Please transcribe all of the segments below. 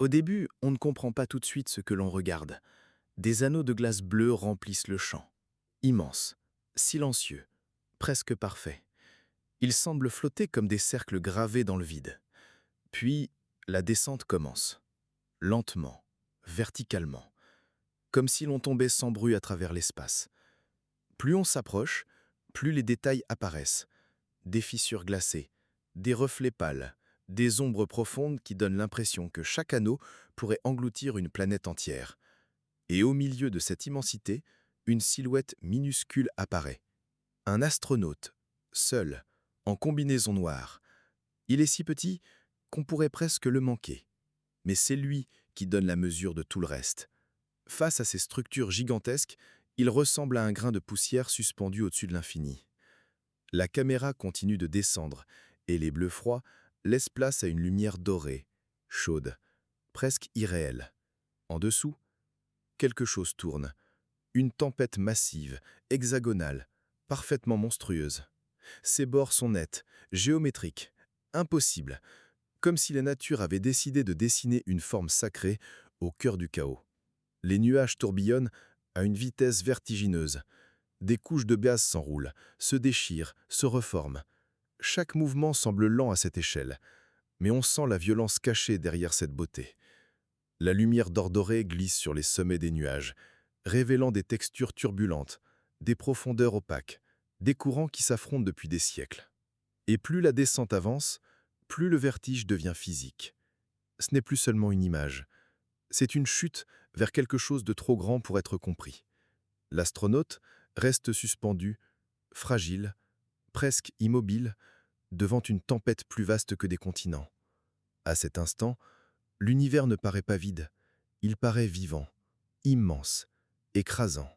Au début, on ne comprend pas tout de suite ce que l'on regarde. Des anneaux de glace bleue remplissent le champ. Immenses, silencieux, presque parfaits. Ils semblent flotter comme des cercles gravés dans le vide. Puis, la descente commence. Lentement, verticalement, comme si l'on tombait sans bruit à travers l'espace. Plus on s'approche, plus les détails apparaissent. Des fissures glacées, des reflets pâles, des ombres profondes qui donnent l'impression que chaque anneau pourrait engloutir une planète entière. Et au milieu de cette immensité, une silhouette minuscule apparaît. Un astronaute, seul, en combinaison noire. Il est si petit qu'on pourrait presque le manquer. Mais c'est lui qui donne la mesure de tout le reste. Face à ces structures gigantesques, il ressemble à un grain de poussière suspendu au-dessus de l'infini. La caméra continue de descendre, et les bleus froids laissent place à une lumière dorée, chaude, presque irréelle. En dessous, quelque chose tourne. Une tempête massive, hexagonale, parfaitement monstrueuse. Ses bords sont nets, géométriques, impossibles, comme si la nature avait décidé de dessiner une forme sacrée au cœur du chaos. Les nuages tourbillonnent à une vitesse vertigineuse. Des couches de gaz s'enroulent, se déchirent, se reforment. Chaque mouvement semble lent à cette échelle, mais on sent la violence cachée derrière cette beauté. La lumière d'or doré glisse sur les sommets des nuages, révélant des textures turbulentes, des profondeurs opaques, des courants qui s'affrontent depuis des siècles. Et plus la descente avance, plus le vertige devient physique. Ce n'est plus seulement une image, c'est une chute vers quelque chose de trop grand pour être compris. L'astronaute reste suspendu, fragile, presque immobile, devant une tempête plus vaste que des continents. À cet instant, l'univers ne paraît pas vide, il paraît vivant, immense, écrasant.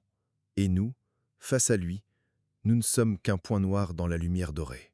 Et nous, face à lui, nous ne sommes qu'un point noir dans la lumière dorée.